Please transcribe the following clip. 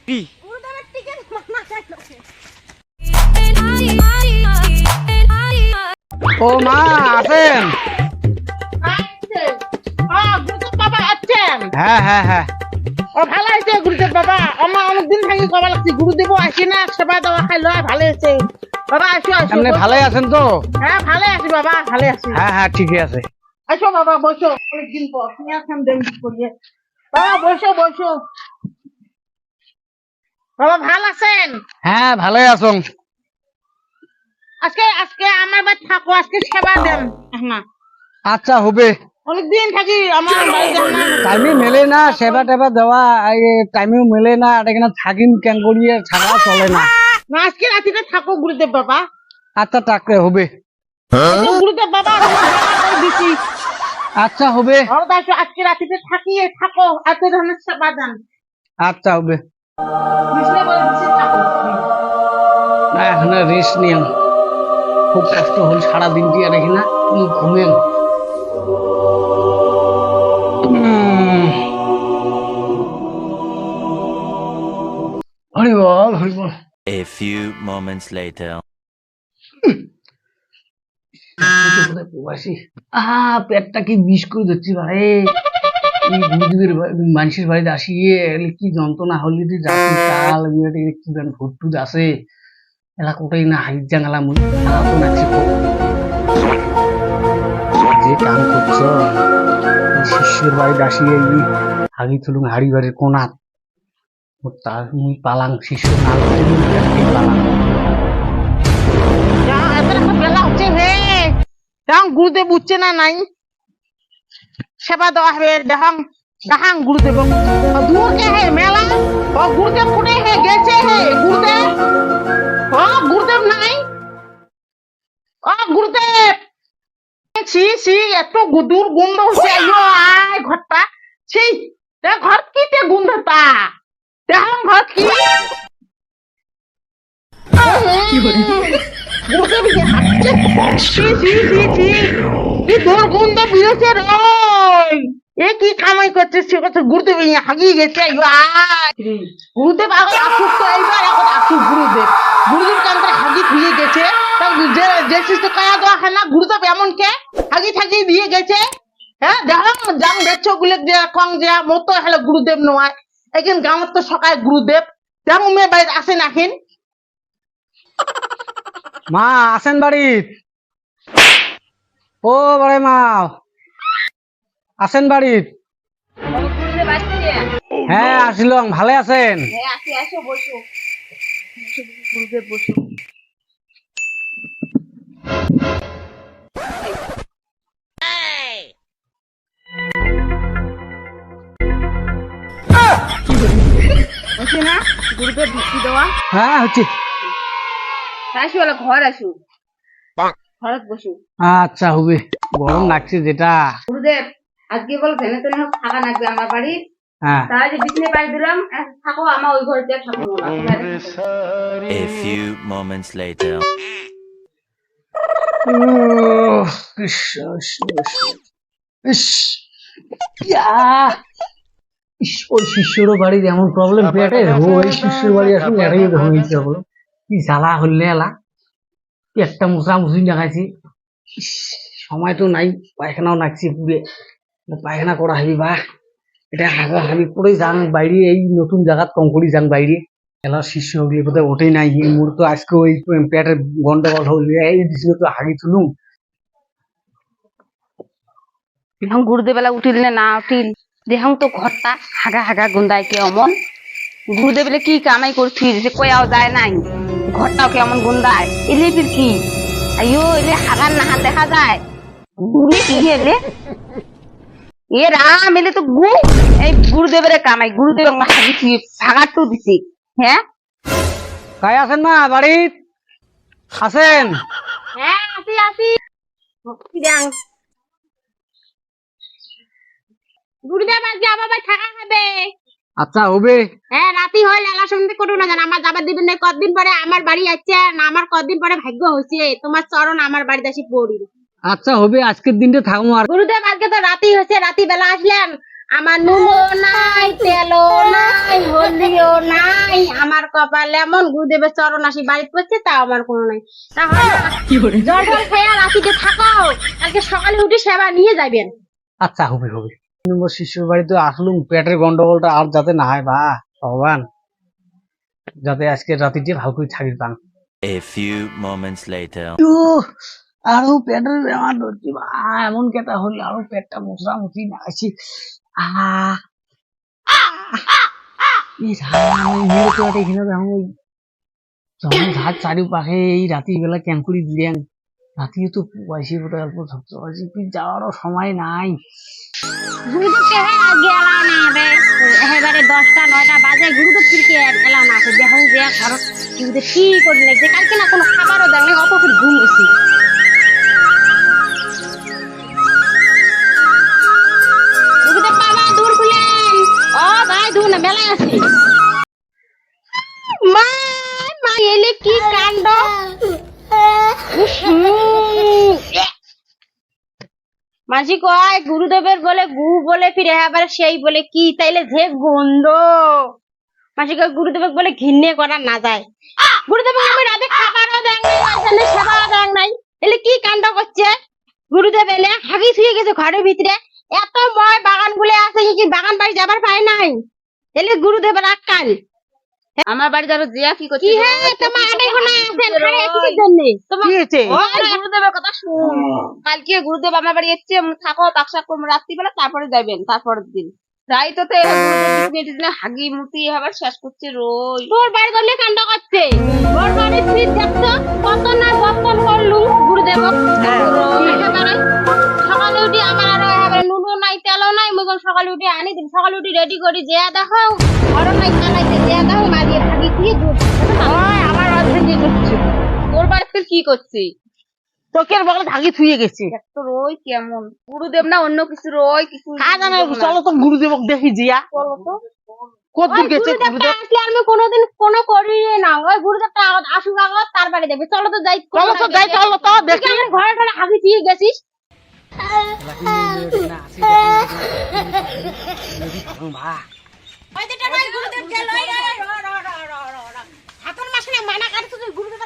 ও মা আছেন? হ্যাঁ হ্যাঁ হ্যাঁ। ও ভালো হয়েছে গুরুদেব বাবা, আমার অনেকদিন থেকে কবা লাগছে গুরুদেব আসি না, সেবা দেওয়া খাইলো, ভালো হয়েছে বাবা। আসো আসো, আপনি ভালোই আছেন তো? হ্যাঁ ভালো আছি বাবা, ভালো আছি। হ্যাঁ হ্যাঁ ঠিকই আছে। আসো বাবা বসো, অনেকদিন পর তুমি আসেন দেন করিয়ে। বাবা বসো বসো। বাবা ভালো আছেন? হ্যাঁ ভালোই আছেন। আজকে আজকে আমার বাড়ি থাকো, আজকে সেবা দেন না। আচ্ছা হবে। অনেকদিন থাকি আমার বাড়ি দেন না। টাইমে মেলে না সেবা টেবা দেওয়া, টাইমেও মেলে না, এখানে থাকিম কেন করিয়ে থাকা চলে না। না আজকে রাতিটা থাকো গুরুদেব বাবা। আচ্ছা টাকলে হবে। গুরুদেব বাবা দিছি। আচ্ছা হবে। আজকে রাতিতে থাকিয়ে থাকো, এত ধরনের সেবা দেন। আচ্ছা হবে। বুঝলে বলে দিছি থাকো। না এখানে রেস্ট নিন, খুব কষ্ট হল সারাদিনটি আর এখানে ঘুমেন। হরিবল হরিবল। A few moments later. পেটটা কি বিষ করে ধরছি ভাই। গুরুদেবের মানুষের বাড়িতে আসিয়ে কি যন্ত্রণা হলি কাল কি ভুটুট আছে এলা কোটাই না হাইট জাঙ্গালা মুই তো নাচি যে কাম করছ শিষ্যের বাড়িতে আসিয়ে হাগি তুলুম হাড়ি বাড়ির কোনাত তার মুই পালাং শিষ্য না পালাং। বেলা হচ্ছে হে, গুরুদেব উঠছে না নাই সেবা দেওয়া হবে। দেখাং দেখাং গুরুদেব দূর কে হে মেলা। ও গুরুদেব কোনে হে গেছে হে গুরুদেব। ও গুরুদেব নাই। ও গুরুদেব ছি ছি, এত দূর গন্ধ হচ্ছে। আইয়ো আয় ঘরটা ছি, ঘর কি তে গন্ধটা দেখাং ঘর কি। গুরুদেব হাঁটছে ছি ছি ছি ছি, কি দুর্গন্ধ বিরছে রে। এ কি কামাই করছে সে কথা। গুরুদেব হাগিয়ে গেছে। গুরুদেব আগে আসুক তো, এইবার এখন আসুক গুরুদেব। গুরুদেব কান্তারে হাগি ধুয়ে গেছে, যে শিষ্ট কায়া দেওয়া হয় না গুরুদেব এমন কে হাগি থাকি দিয়ে গেছে। হ্যাঁ দেখো যাম দেখছো গুলে যে কং যে মতো হলে গুরুদেব নয়। এখন গাঁৱত তো সকায় গুরুদেব যাম উমে বাড়িতে আসে নাখিন। মা আছেন বাড়িত? ও বড় মা আছেন বাড়িত? হ্যাঁ আসিলাম, ভালে আছেন? হচ্ছে না গুরুদেব ভক্তি দেওয়া। হ্যাঁ হচ্ছে। আসু বলে ঘর আসু, ঘরত বসু। আচ্ছা হবে, গরম লাগছে যেটা। গুরুদেব আজকে বল ভেনে তেনে থাকা লাগবে আমার বাড়ি। হ্যাঁ তাই যে বিছনে পাই দিলাম, থাকো আমার ওই ঘরে থাকো। A few moments later. ওই শিষ্যর বাড়ির এমন প্রবলেম পেটে, ওই শিষ্যর বাড়ি আসুন এটাই হয়েছে বলো কি জ্বালা হলে এলা। একটা মুছামুছি দেখাইছি, সময় তো নাই, পায়খানাও নাকছি পুরে, পায়খানা করা হবি বা এটা হাগা হাবি করে যান বাইরে, এই নতুন জায়গাত কম করি যান বাইরে। এলা শিষ্য হগলি বোধহয় ওঠেই নাই, মোর তো আজকে ওই পেটের গন্ডগোল হল, এই দিছিল তো হাগি তুলুম। এখন গুরুদেব বেলা উঠিল না উঠিল, দেখাং তো ঘরটা হাগা হাগা গুন্দায় কে অমন। গুরুদেব বেলা কি কামাই করছি যে কয়াও যায় নাই, ঘরটাও কেমন গুন্দায় এলে ফির কি। আইয়ো এলে হাগার নাহান দেখা যায়। গুলি কি এলে এ রাম, এলে তো এই গুরুদেবের কামাই। গুরুদেব হাগিছি হাগার তো দিছি। হ্যাঁ কাই আছেন মা বাড়িত? আছেন? হ্যাঁ আসি আসি। গুরুদেব আজকে আমার বাড়ি থাকা হবে। আচ্ছা হবে। হ্যাঁ রাতি হয় লালা শুনতে করো না জান, আমার যাবার দিবেন না। কতদিন পরে আমার বাড়ি আসছে না, আমার কতদিন পরে ভাগ্য হয়েছে তোমার চরণ আমার বাড়িতে আসি পড়ি। আচ্ছা হবে, আজকের দিনটা থাকবো। আর গুরুদেব আজকে তো রাতি হয়েছে, রাতি বেলা আসলেন, আমার নুনও নাই, তেলও নাই, হলদিও নাই, আমার কপালে এমন গুরুদেবের চরণ আসি বাড়িতে করছে, তাও আমার কোনো নাই। তাহলে জল টল খেয়ে রাতিতে থাকাও, কালকে সকালে উঠে সেবা নিয়ে যাবেন। আচ্ছা হবে হবে। 2 নম্বর শিষ্যর বাড়িতে আসলুম, পেটের গন্ডগোলটা আর যাতে না হয় বা ভগবান, যাতে আজকে রাতিটি ভালো করে থাকি পান। A few moments later. আরো পেটের বেমার ধরছি বা, এমন কেটা হলে আরো পেটটা মোচড়ামুচি না আসি। যখন ঘাট চারিপাশে এই রাত্রি বেলা ক্যাঙ্কুরি দিলেন, রাতিও তো পয়সি বোধ অল্প ধরতে পারছি, যাওয়ারও সময় নাই। গুরুদেবকে হ্যাঁ গেলাম না রে, এবারে 10টা 9টা বাজে গুরুদেব ফিরকে এলাম না, দেখুন যে ঘর গুরুদেব কি করে লাগছে, কালকে না কোনো খাবারও দেয় না, অত করে ঘুম হয়েছি। গুরুদেব বাবা দূর খুলেন, ও ভাই দূর না বেলায় আছি। মা মা এলে কি কাণ্ড, মাঝি কয় গুরুদেবের বলে গু বলে ফিরে আবার সেই বলে কি, তাইলে যে গন্ধ। মাঝি কয় গুরুদেবের বলে ঘিন্নে করা না যায়, গুরুদেব আমি রাতে খাবারও দেন নাই, মাঝখানে সেবাও দেন নাই, এলে কি কাণ্ড করছে। গুরুদেব এলে হাগি শুয়ে গেছে ঘরের ভিতরে, এত ময় বাগান গুলো আছে, কি বাগান বাড়ি যাবার পায় নাই, এলে গুরুদেবের আক্কাল। আমার বাড়ি যাবে জিয়া কি করছে কি হে তোমার আড়ে কোনা আছেন খারে কিসের জন্য, তোমার কি হয়েছে? গুরুদেবের কথা শুন, কালকে গুরুদেব আমার বাড়ি এসছে, থাকো পাকশাক করবো রাত্রিবেলা, তারপরে যাবেন তারপরের দিন রাই তো হাগি মুতি আবার শেষ করছে রোজ। তোর বাড়ি গলে কাণ্ড করছে, ওর বাড়ি তুই দেখছো কত না বর্তন করলুম গুরুদেব। একেবারে সকালে উঠি আমার আরো একেবারে নুনও নাই তেলও নাই, মুখ সকালে উঠে আনি দিন, সকালে উঠি রেডি করি যে দেখো ঘরও নাই কানাইতে, যে দেখো মারিয়ে ভাগি দিয়ে দুধ আমার অর্ধেক করছে। তোর বাড়িতে কি করছি? তোকে বলে ভাগি থুয়ে গেছে। তো রোজ কেমন গুরুদেব না অন্য কিছু রোজ কিছু চলো তো গুরুদেবক দেখি জিয়া, বলো তো। কতদূর গেছে গুরুদেব? আমি কোনোদিন কোনো করি না, ওই গুরুদেবটা আসুক আগে তারপরে দেখবি। চলো তো যাই, চলো তো যাই, চলো তো দেখি ঘরে ঘরে হাগি দিয়ে গেছিস। গুরুদেব গেল, হাতের মাসে মানা কাটছে গুরুদেব।